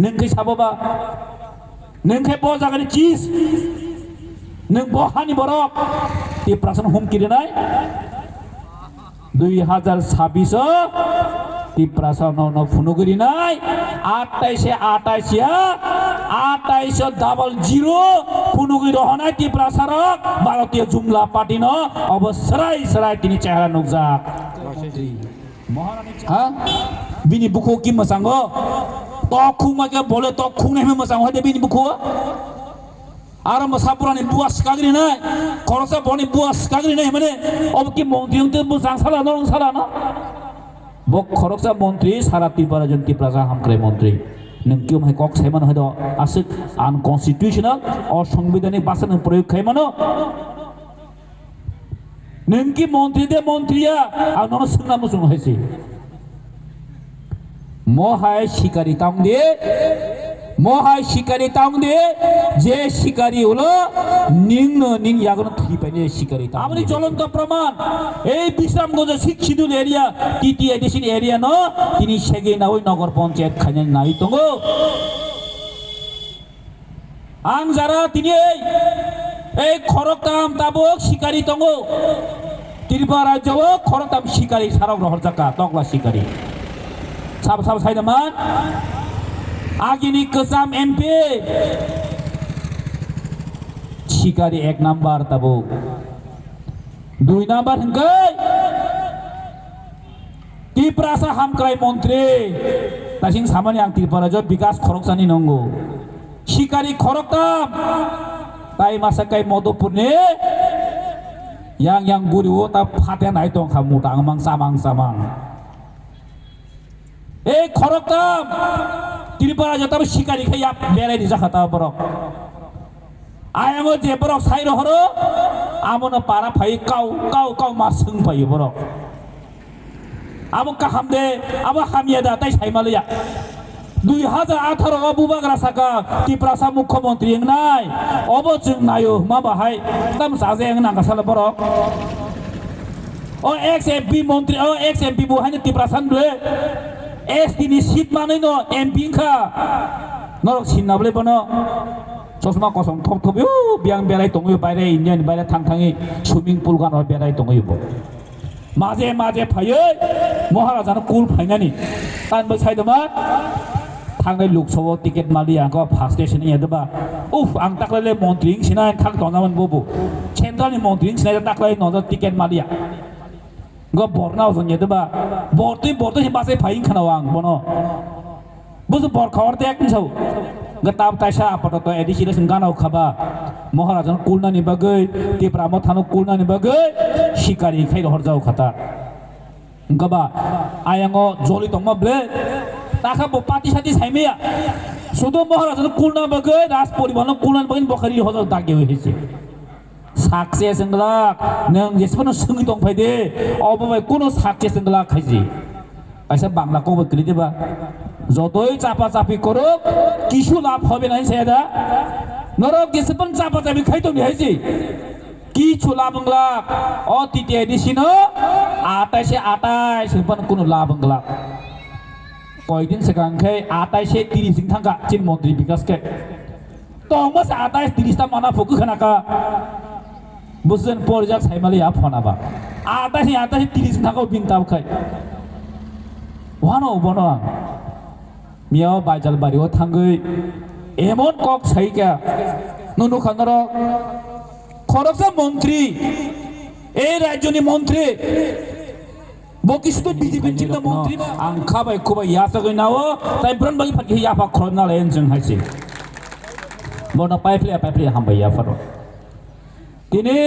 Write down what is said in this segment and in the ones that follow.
नोंखै साबोबा नोंखै ब जागानि चिज नों बहानि बरक तिप्रासन हुमकिरिनाय 2026 तिप्रासन न फुनुगिरिनाय 2800 फुनुगिरि रहनाय तिप्रासारक भारतीय जुमला पार्टी न अब सराय तिनी चेहरा नुकजा हाँ बिनी बुखो की मसांगो तो खुमा के बोले तो खुने में मसांगो है बिनी बुखो आरो मसापुरानि बुआ सिकाग्रि नाय खरसा बनि बुआ सिकाग्रि नाय माने अब की मंत्री ते मोजां साला नरं साला ना बो खरसा मंत्री सारा त्रिपुरा जन त्रिपुरा हामक्रे मंत्री नोंकियो माय कक सायमान हयद आसिक आनकन्स्टिट्यूशनल असंवैधानिक भाषा प्रयोग खायमानो नोंकी मंत्री दे मंत्रिया आं ननो सोंना मुसुं हायसि महाय शिकारी तांदे महाय शिकारी तांदे जे शिकारी हलो निंग यागन थैपायने शिकारी तांदे आमनि चलন্ত प्रमाण এই বিশ্রামগঞ্জ শিক্ষিদুল এরিয়া টিটি এডিশন এরিয়া ন তিনি সেগে নাওই নগর পঞ্চায়েত খাইনা নাই দङ आं যারা তিনি এই খরকতাম তাবক শিকারি দङ त्रिपुरा राज्यआव खरकताम शिकारी साराव रहरजाका तगला शिकारी साब सायदमान आगिनि गोजाम एमपि शिकारी 1 नम्बर ताबो 2 नम्बर हंगै त्रिपुरा हामक्राय मंत्री तासिं सामानि आं त्रिपुरा राज्य विकास खरकसानि नंगौ शिकारी खरकताम ताइ मासाकाय मधुपुरनि yang guru ta phaten hai tong khamu tang mang samang khoroktam Tripura jotar shikari khaya berai di jakhata borok ayamo je borok sai rohoro amono para phai kau ma sung phai borok amo kahamde abo hamiada tai saimaliya 2018 bubagra saka Tripura मुख्यमंत्री नाय अब जों नायो मा बाहाय दाम साजे नांगासाला बरक ओ x MP मंत्री ओ एक्स एमपी बहायनो Tripura रे एसटी नि सीट मानैनो एमपी खा नरक सिनाबले बनो चश्मा कसम थप थपयो बियां बेराय दङयो बायरे इन्डियान बायरे थांथाङि स्विमिं पुल गान बेराय दङयो माजे फायो महाराजानो कुल फाइनानि तानबो सायदोमा थांनाय लोकसभा टिकेट मालिया को फार्स्ट स्टेशन यादबा उफ आं ताकलाय मंत्री सिनाय थां दनामन बबो सेंट्रलनि मंत्री सिनाय ताकलाय नजर टिकेट मालिया गो बरनाव जों यादबा बरतै बासे फाइन खानाव आं बनो बुझ बर खबर ते एकन सौ गताब ताइसा आपत एडिसिनेसन गानाव खाबा महाराजन कुलनानि बागै त्रिपुरा म थानो कुलनानि बागै शिकारी खाइ हरजाव खाता गबा आयांगो जलि दंमाब्ले ताखा बो पार्टी साथी साइमेया सुदो महाराजन कुलना बागै राज परिवहन कुलना बागै बखारि हजाव दागे होइसे सक्सेस संगला नों जेसपनो संगि दं फायदे अबबाय कोनो सक्सेस संगला खाइजि ऐसा बांला को बकरि देबा যতই চাপা চাপি করো কিছু লাভ হবে না সেদা নরক যেসপন চাপা চাপি খাইতো নিহাইছি কিছু লাভ লাভ অতীতে এডিশন 28 সেপন কোনো লাভ লাভ কয়দিন সেখানখাই 28 30 থাকা চিন মন্ত্রী বিকাশকে তো মাস 28 30 টা মানা ফকু খানাকা বুঝছেন পরজাক সাইমালি আ ফনাবা 28 30 থাকাও বিনতাব খাই ওয়ানো বনো मियाव बाइजाल बारियाव थांगै एमन कक साइका नुनु खानर खरकसा मंत्री ए राज्यनि मंत्री बकिसुतो बीजेपी चिन्ता मंत्री आं खाबाय खुबाय यासगै नाव ताइ ब्रन बागि फाकि याफा खरना लायन जों हाइसे बना पाइप्ले हामबाय याफारो दिनै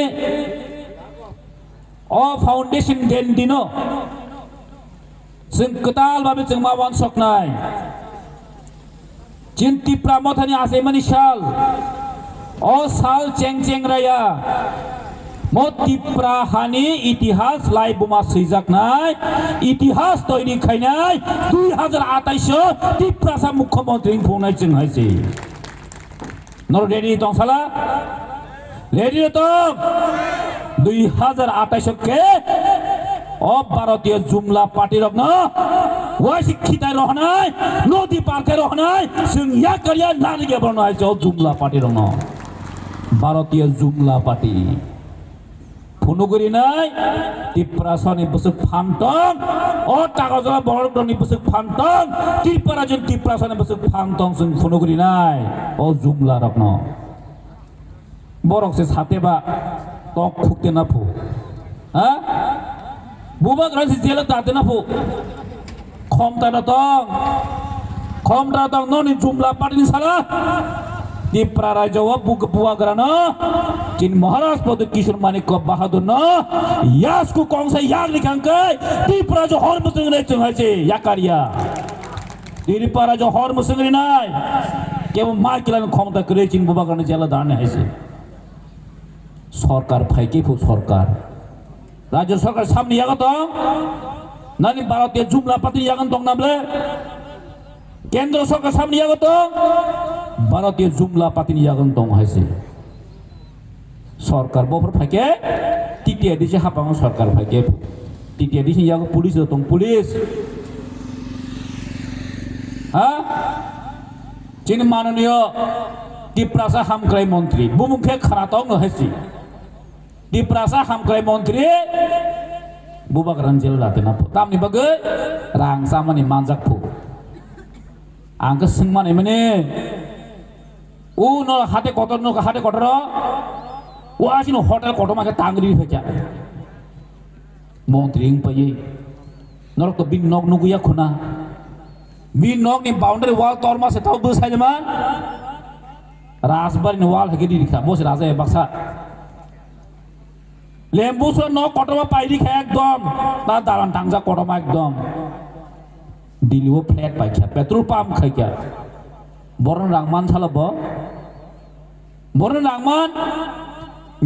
अ फाउन्डेशन देन दिनो जों कताल भाबे जों मावान सकनाय जिन त्रिपुरा मथानि आसेमानि साल अ साल चें राया म त्रिपुरा हानि इतिहास लाई बुमा सैजाकनाय इतिहास तैरि खायनाय 2028 त्रिपुरा सा मुख्यमंत्री बुंनाय जों हायसे नर रेडी दं साला रेडी दं 2028 के भारतीय जुमला पार्टी रखना শিক্ষিতায় রহনায় নদী পার্কে রহনায় जों ইয়াকারিয়া নারীকে বর্ণায় জুমলা পার্টি রং ভারতীয় জুমলা পার্টি ফুনুগুরি নাই টিপ্রাসনি বসুক ফান্তং ও টাকাজলা বড়নি বসুক ফান্তং টিপ্রাজন টিপ্রাসনি বসুক ফান্তং जों ফুনুগুরি নাই ও জুমলা রং বরকসে সাথে বা টক খুকতে না ফু হ্যাঁ বুবা গ্রান্সি জেলে দাতে না ফু ক্ষমতা দং ননি জুমলা পার্টি সালা ত্রিপুরা রাজ্য বুয়াগ্রানো চিন মহারাজ পদ কিশোর মানিক বাহাদুর ন ইয়াসকু কংসা ইয়াক লিখাঙ্কে ত্রিপুরা যে হর মুসঙ্গরে চঙ্গাইছে ইয়াকারিয়া ত্রিপুরা যে হর মুসঙ্গরি নাই কেবল মা কিলান ক্ষমতা করে চিন বুয়াগ্রানো জেলা দাঁড়ানো হয়েছে সরকার ফাইকে ফু সরকার রাজ্য সরকার সামনে ইয়াগত নানি ভারতীয় জুমলা পাতি ইয়াগন দং নাবলে কেন্দ্র সরকার সামনে ইয়াগত ভারতীয় জুমলা পাতিনি ইয়াগন দং হয়েছে সরকার বফর ফাইকে তৃতীয় দিশে হাপাং সরকার ফাইকে তৃতীয় দিশে ইয়াগ পুলিশ দং পুলিশ হ্যাঁ চিন মাননীয় ত্রিপুরা হামক্রাই মন্ত্রী বুমুখে খারাতং হয়েছে ত্রিপুরা হামক্রাই মন্ত্রী বুবাগ্রান জেল দাতে না তামনি বাগে রাং সামানি मानजाक फु आंख सोंमाने माने उ न हाते कतर न हाते कतर उ आसिनो होटेल कटमाके तांगरि फेजा मंत्री पये नरक तो बिन नग नुगुया खुना बिन नग नि बाउंड्री वाल तरमा से थाव बसाइमा राजबारी नि वाल हगे दिखा बस राजा बाक्सा लेम्बु सो न कटमा पाइरि खा एकदम ता दालान टांगजा कटमा एकदम दिल्ली फ्लैट पाइखा पेट्रोल पाम्प खाइखा बरन रांगमान सालब बरन रांगमान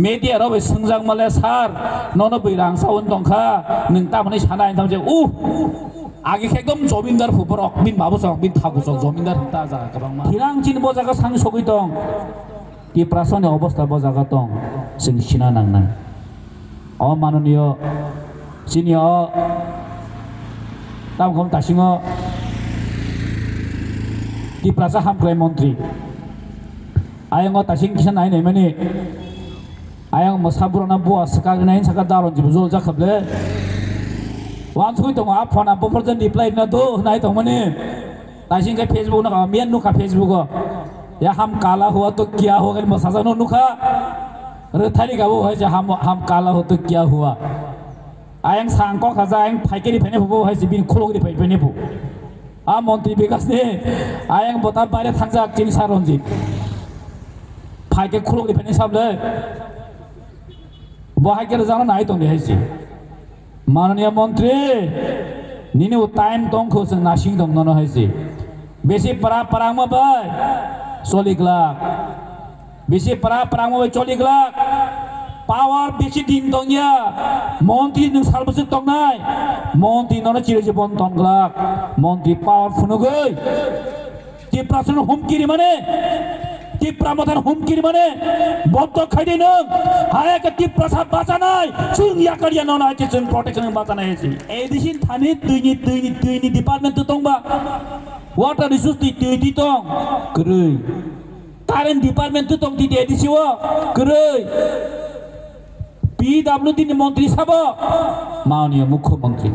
media ro संजां माले सार नन बैरां सावन दंखा नों तामाने सानाय थामजे आगे एकदम जमीनदार फुपर अकबिन माबुसक बिन थागुसक जमीनदार ता जा गोबां मा हिरांचिन बजागा सांग सगै दं कि प्रासनि अवस्था बजागा दं जों सिना नांना अ माननीय सिनिय तामखौ दासिङो कि प्रासा हामग्राय मन्त्री आयंगो दासिं किसान नायनाय माने आयं मोसाबुरना बुआ सकागनाय सका दारन जिबो ज जाखबले वान सय दङ आ फना बफरजन रिप्लाइ न दो नाय दङ माने दासिं के फेसबुक न मेन नुखा फेसबुक या हम काला हुआ तो क्या होगा मसाजा नो नुखा रथाली गाबो है हम काला हो तो क्या हुआ आयं सांग खाजा आयं फाइकेरि फाइने फुबो है बिन खलगरि फाइने फु आ मन्त्री विकास ने आयं बता बारे थांजा जिन सारनजित फाइके खलगरि फाइने साबले बहायकेर जाना नाय दं देहायसि माननीय मन्त्री निने टाइम दंखौ जों नासिं दं ननो हायसि बेसे परा परांमा बाय 40 लाख बेसे परा परांमा बाय 40 लाख पावर बेसे दिन दंया मन्त्री नों सालबोसो दंनाय मन्त्री ननो चिरजे बन दंग्लाक मन्त्री पावर फुनुगै टिप्रासन हुमकिरि माने टिप्रा मथान हुमकिरि माने बद्द खाइदे नों हायाके टिप्रासा बाजानाय जों याकारिया ननाय जों प्रोटेक्शन बाजानाय हेसि एदिसिन थानि दैनि डिपार्टमेन्ट दंबा वाटार रिसोर्स दै दं गरै कारेन्ट डिपार्टमेन्ट दं दि एदिसिओ गरै पीडब्ल्यूडी नि मन्त्री साब माननीय मुख्यमन्त्री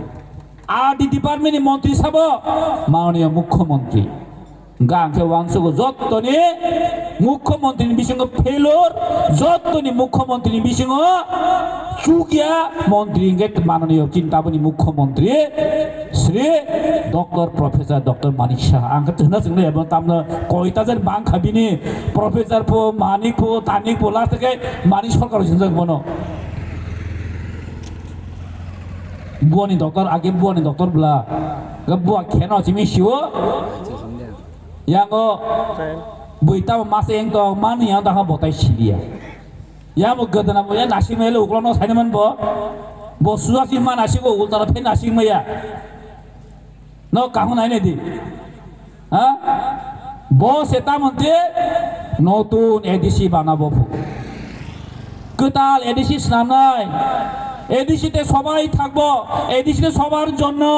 आरडी डिपार्टमेन्ट नि मन्त्री साब माननीय मुख्यमन्त्री गांखे वांसुगो जत्तनि मुख्यमंत्री बिसिङो फेलोर जत्तनि मुख्यमंत्री बिसिङो चुगिया मंत्री गेट माननीय चिन्ताबनि मुख्यमंत्री Shri doctor professor doctor Manik Shah आंखो थोना जोंनो एबो तामनो कयताजों बांखाबिनि प्रोफेसर फो मानिक फो तानिक फो लास्टके मानिक सरकार जों बनो बुआनि डॉक्टर आगे बुआनि डॉक्टर ब्ला बुआ खेनो जिमि शिवो Yang buita masih yang tu mana yang dah botai silia. Yang mau gede nama ya nasi melu kalau nasi mana bo sudah sih mana nasi ko ultar apa nasi maya. No kahun ini di, ah bo seta mante notun edisi bana bofu. Ketal edisi senamai, edisi te sobai thakbo, edisi te sobar jonno.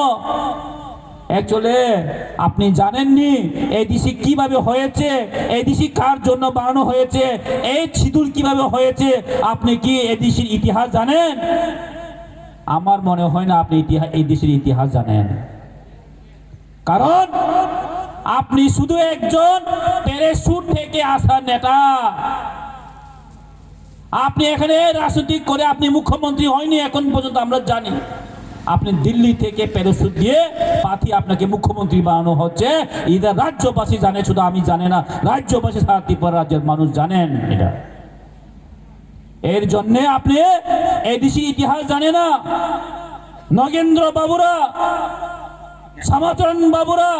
Actually আপনি জানেননি ADC কিভাবে হয়েছে, ADC কার জন্য বানানো হয়েছে, এই সিঁদুর কিভাবে হয়েছে, আপনি কি এডিসির ইতিহাস জানেন? আমার মনে হয় না আপনি এডিসির ইতিহাস জানেন, কারণ আপনি শুধু একজন প্যারাশুট থেকে আসা নেতা। আপনি এখানে রাজনৈতিক করে আপনি মুখ্যমন্ত্রী হয়নি এখন পর্যন্ত, আমরা জানি। আপনি দিল্লি থেকে প্যারাশুট দিয়ে পাঠিয়ে আপনাকে মুখ্যমন্ত্রী বানানো হচ্ছে। এটা রাজ্যবাসী জানে, শুধু আমি জানি না, রাজ্যবাসী সারা ত্রিপুরা রাজ্যের মানুষ জানেন এটা। এর জন্যে আপনি এডিসি ইতিহাস জানে না। নগেন্দ্র বাবুরা, শ্যামাচরণ বাবুরা,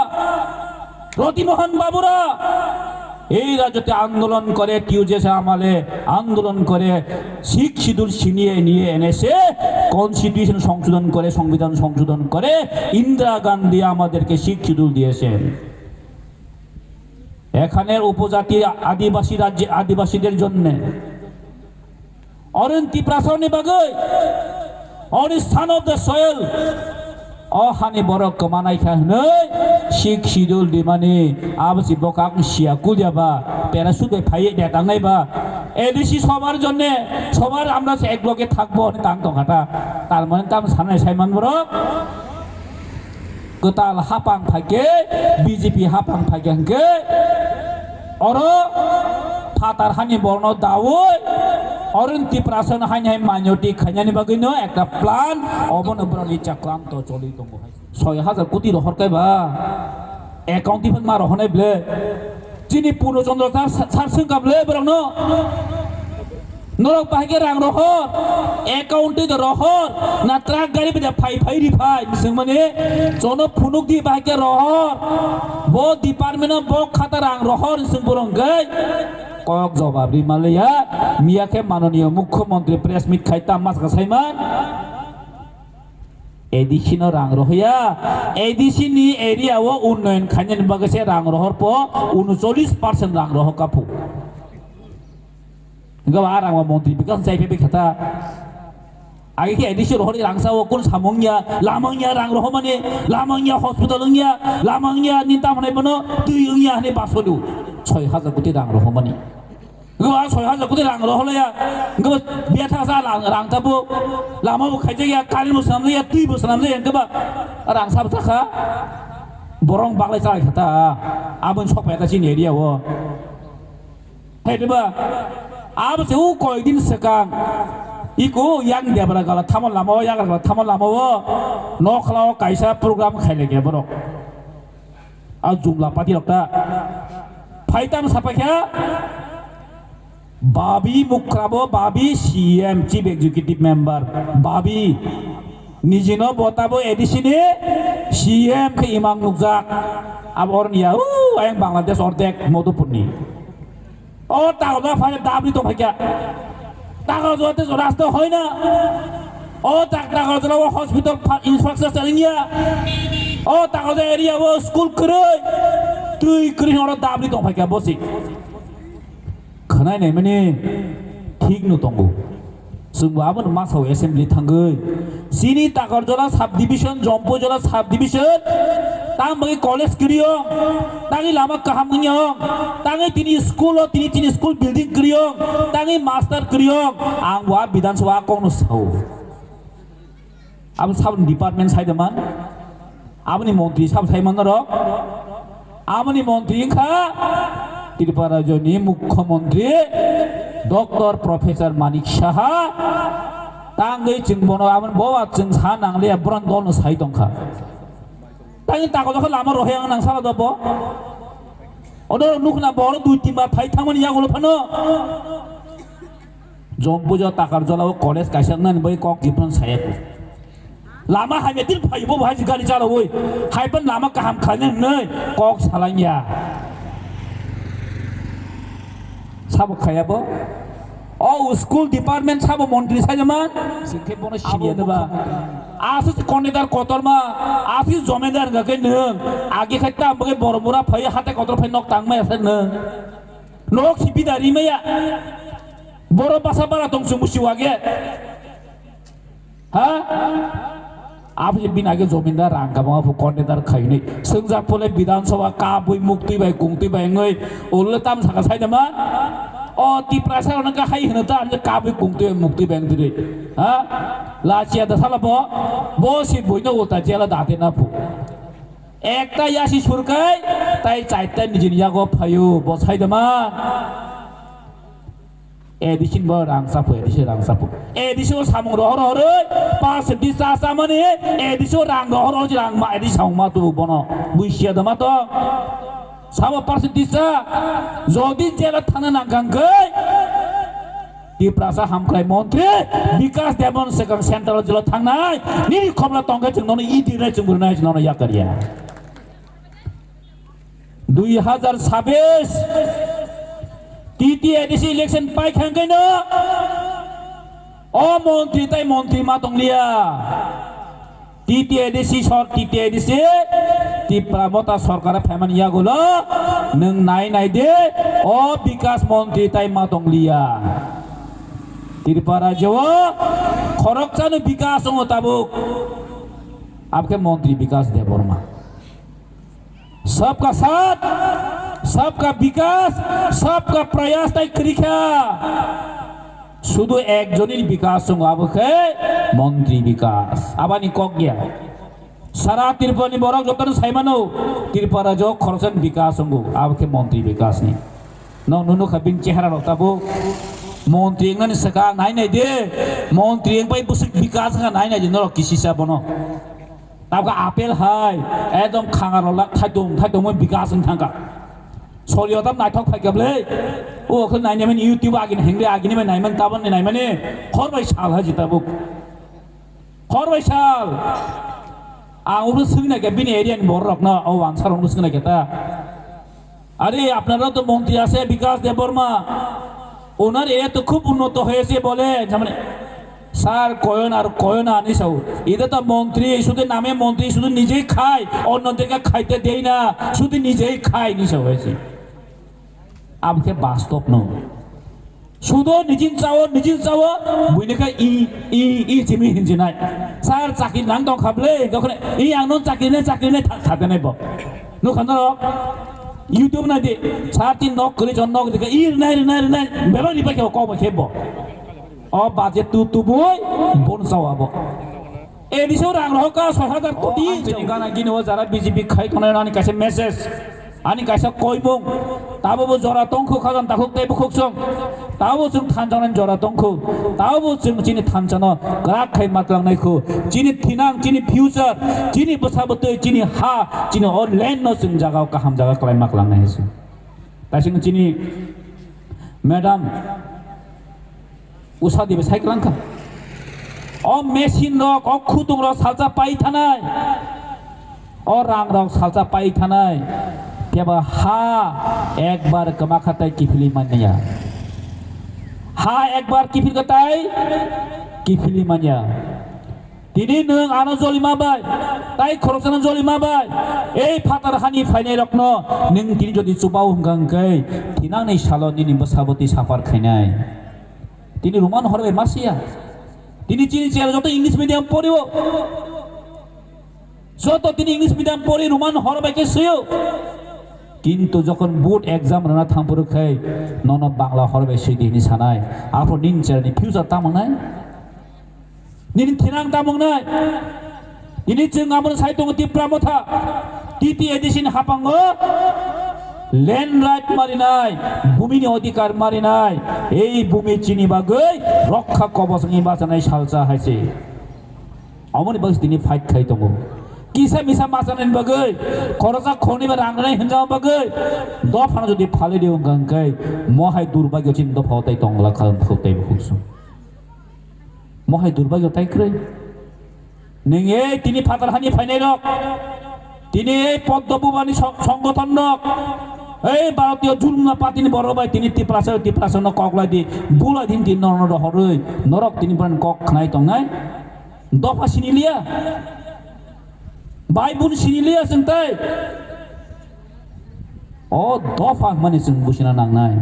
রতিমোহন বাবুরা এই রাজ্যতে আন্দোলন করে, টিউজেস আমলে আন্দোলন করে শিখ সিঁদুর ছিনিয়ে নিয়ে এনেছে, কনস্টিটিউশন সংশোধন করে, সংবিধান সংশোধন করে ইন্দিরা গান্ধী আমাদেরকে শিখ সিঁদুর দিয়েছেন। এখানের উপজাতি আদিবাসী রাজ্যে আদিবাসীদের জন্য অরন্তি প্রাসনে বাগৈ অনিস্থান অফ দ্য সয়েল অহানি বড় কমানাই খাহনে শিখ সিঁদুর দিমানি আবসি বকাক সিয়া কুলিয়াবা প্যারাশুটে ফাইয়ে দেটাংনাইবা এডিসি সবার জন্য, সবার আমরা এক ব্লকে থাকবো তাং টঙ্কাটা, তার মানে তাম সানাই সাইমান বড় গোতাল হাপাং ফাইকে বিজেপি হাপাং ফাইকে অর ফাতার হানি বর্ণ দাওই অরন্তি প্রাসন হাইনাই মাইনরিটি খাইনানি বাগৈনো একটা প্ল্যান অবনবরলি চক্রান্ত চলি দङ ৬,০০০ কোটি হরকাইবা একাউন্টি ফন মা রহনাই ব্লে যিনি পূর্ণচন্দ্র সার সোंगाबले বরং নরক বাহিকে রাং রহর একাউন্টে রহর না ট্রাক গাড়ি বেদা ফাই রিফাই বিসং মানে জন ফুনুক দি বাহিকে রহর ব ডিপার্টমেন্ট ব খাতা রাং রহর বিসং বরং গাই কয়েক জবাব রিমালিয়া মিয়াকে মাননীয় মুখ্যমন্ত্রী প্রেস মিট খাইতা মাস গাছাইমান এডিসি রাং রহয়া এডিসি নি এরিয়া ও উন্নয়ন খাইনের বাগেছে রাং রহর প 39% রাং রহ কাপু গবা রাং মন্ত্রী বিকাশ যাইবে খেতা আগে কি এডিসি রহরি রাংসা ও কোন সামংয়া লামংয়া রাং রহ মানে লামংয়া হসপিটালংয়া লামংয়া নিতা মানে বনো তুইংয়া হনে বাসলু ৬,০০০ কোটি রাং রহ মানে গবা ৬,০০০ কোটি রাং রহলয়া গবা বেথা সা রাং তাবো লামাবো খাইজায়া কালি মুসাময়া তুই বসনাময়া গবা রাং সাব থাকা বরং বাংলায় চাই খেতা আবন সপায়তা চিন এরিয়া ও হেদবা আব সেউ কয়দিন সেকাং ইকো ইয়াং দেবরা গালা থামল লামো ইয়াং গালা থামল লামো ন খালাও কাইসা প্রোগ্রাম খাইলে গে বরক আর জুমলা পাতি রক্তা ফাইতাম সাপাখা বাবি মুক্রাবো বাবি সিএম চিফ এক্সিকিউটিভ মেম্বার বাবি নিজিনো বতাবো এডিসিনে সিএম কে ইমাম নুকজাক আবর নিয়া আইং বাংলাদেশ অর্ধেক মধুপুরনি ও টাকা ফাইলে দাবি তো ভাইয়া টাকা জোয়াতে রাস্তা হয় না ও টাকা জোলা হসপিটাল ইনফ্রাস্ট্রাকচার চালিয়া ও টাকা এরিয়া ও স্কুল করে তুই করি ওরা দাবি তো ভাইয়া বসি খানাই নাই মানে ঠিক নো দङ जोंबो आबोन मासाव एसेम्बलि थांगोन सिनि ताकरजला साब डिविजन जम्पोजला साब डिविजन तांबगे कलेज करियो तांगी लामा काहाम गयो तांगी तिनी स्कुल बिल्डिं करियो तांगी मास्टर करियो आं वा विधानसभा कोन साव आबो साब डिपार्टमेंट साइदमान आबोनि मन्त्रि साब साइमान र आबोनि मन्त्रि खा त्रिपुरा राज्यनि मुख्यमंत्री डॉक्टर प्रोफेसर मानिक साहा तांगै जों बनो आमोन बवा जों सा नांले ब्रन दल साइ दंखा तांगै तागजखौ लामा रहे आं नांसाला दब अदर नुखना बर दुइ तिन बार फाइ थांमोन यागुल फानो जम्बुज ताकार जलाव कलेज गायसंनानै बै कक दिपन सायक लामा हाइमेतिन फाइबो भाइ गारि चालावै हाइपन लामा काहाम खाने नै कक सालाइया साबो खायाबो ओ स्कुल डिपार्टमेंट साबो मंत्री साइजमान सिखे बनो सिनिया देबा आसु कनेदार कतरमा आसि जमेदार गके नों आगे खाइता बगे बरमुरा फै हाते कतर फै नक तांमै आसे नों नक सिपिदारि मैया बर बासा बारा दं सुमुसि वागे हा আপনি বিনাকে জমিদার রাঙ্গামা কন্টেদার খাইনি সংজাক ফলে বিধানসভা কাবুই মুক্তি বাই কুংতি বাই ngৈ উল্লে তাম সাকা সাইদামা ও তিপ্রাসা অনকা হাই হনো তা আনজে কাবুই কুংতি বাই মুক্তি বাই দিরে হ্যাঁ লাচিয়া দাসালা বো সি বইনো ওতা জেলা দাতে না ফু একটা ইয়াসি সুরকাই তাই চাইতা নিজে নিয়াগো ফায়ু বসাইদামা এদিশিন ব রাংসাফু এদিশে রাংসাফু এদিশে সামং রহর হরে পাস দিসা সামনে এদিশে রাং রহর হরে রাং মা এদি সাংমা তু বন বুইছিয়া দমা তো সামো পাস দিসা যদি জেলা থানা নাগাঙ্গৈ তিপ্রাসা হামখ্রাই মন্ত্রী বিকাশ দেবন সেখান সেন্ট্রাল জেলা থাংনাই নিরি খমলা তঙ্গে जोंनो ইদি রে जोंनो जोंनो याकारिया 2026 তৃতীয় এডিসি ইলেকশন পাই খাঙ্গাই না ও মন্ত্রী তাই মন্ত্রী মা দংলিয়া তৃতীয় এডিসি তিপ্রামতা সরকার ফেমানিয়া গুলো নং নাই দে ও বিকাশ মন্ত্রী তাই মা দংলিয়া त्रिपुरा जो खरकसानो विकास हो ताबुक आपके मंत्री विकास देवबर्मा सबका साथ सबका विकास सबका प्रयास ताई करिखा शुद्ध एक जनिर विकास संग आपके मंत्री विकास आबानी कक गया सारा त्रिपुरा बरक जतन साइमानो त्रिपुरा जो खरकसान विकास संग आपके मंत्री विकास नहीं नौ नुनु खबिन चेहरा रखताबो मंत्री ngani saka nai nai de मंत्री bai busuk vikas nga nai nai de no kisisa bono tabga apel hai ekdom khangarola thaidong moi vikas ng thangka soryo tam nai thok phaigable o khon nai nemen youtube agin hengre agin me nai man tabon nai mane khor bai sal ha jitabuk khor bai sal ang ubru sungna ke bin area ni borok na o ansar ubru sungna ke ta আরে আপনারা তো মন্ত্রী আছে বিকাশ দেববর্মা ওনার এ তো খুব উন্নত হয়েছে বলে মানে স্যার কয়ন আনি সাউ এটা তো মন্ত্রী শুধু নামে মন্ত্রী শুধু নিজেই খায় অন্যদেরকে খাইতে দেয় না শুধু নিজেই খায় নিশা হয়েছে আপকে বাস্তব ন শুধু নিজিন চাও বুইনেকা ই জিমি হিনজি নাই স্যার চাকরি নাং দং খাবলে তখন ই আং নন চাকরি নে থাকতে নাই ব no Khan YouTube na de satin nok kali jon nok de ir nai beba ni pa ke ko ba khebo o budget tu boy bon sawa bo e biso rang ro ka 6000 koti jengana gini ho jara BJP khai khona ani kaise message ani kaisa koibong tabo jora tongkho khagan takhok tei bukhoksom tabo jung thanjanan jora tongkho tabo jung chini thanjana grak khai matlang nai kho chini thinang chini future chini basabotoi chini ha chini or land no jung jaga kaham jaga klai maklang nai hesu tasing chini madam usha dibe saiklang kha o machine rok o khudung rok salja pai thanai o rang rok salja pai thanai কেবা হা একবার কমা খাতায় কিফিলি মানিয়া হা একবার কিফিল খাতায় কিফিলি মানিয়া তিনি নং আনো জলিমা বাই তাই খরচনা জলিমা বাই এই ফাতার হানি ফাইনাই রকন নং তিনি যদি চুপাও হংগাংকাই থিনা nei সালো নিনি বসাবতি সাফার খাইনাই তিনি রোমান হরবে মাসিয়া তিনি চিনি চেয়ার যত ইংলিশ মিডিয়াম পড়িও যত তিনি ইংলিশ মিডিয়াম পড়ি রোমান হরবে কে সইও কিন্তু যখন বোর্ড এক্সাম রানা থামপুর খাই নন বাংলা হরবে সেই দিনই সানাই আপন নিন চারনি ফিউচার তামং নাই নিন থিনাং তামং নাই ইনি जों আমন সাইতং তিপ্রামথা তৃতীয় এডিশন হাপাঙ্গ ল্যান্ড রাইট মারিনাই ভূমিনি অধিকার মারিনাই এই ভূমি চিনি বাগৈ রক্ষা কবচনি বাজানাই সালসা হাইছে আমনি বস দিনি ফাইট খাই দङ কিসা মিসা মাসানেন বাগৈ খরচা খনি বা রাংনাই হিনজাও বাগৈ দফানা যদি ফালে দিও গাংকাই মহাই দুর্ভাগ্য চিন দফাওতাই তংলা খান ফৌতাই বুকসু মহাই দুর্ভাগ্য তাই ক্রই নেঙে তিনি ফাতার হানি ফাইনাই রক তিনি এই পদ্মভূবানী সংগঠন রক এই ভারতীয় জুলমা পাতিনি বড় ভাই তিনি তিপ্রাসন ককলাই দি বুলাই দিন তিন নর হরৈ নরক তিনি বলেন কক খানাই তংনাই দফা সিনিলিয়া बाइबुल सिनिलिया जों ताई अ दफा माने जों बुजिना नांनाय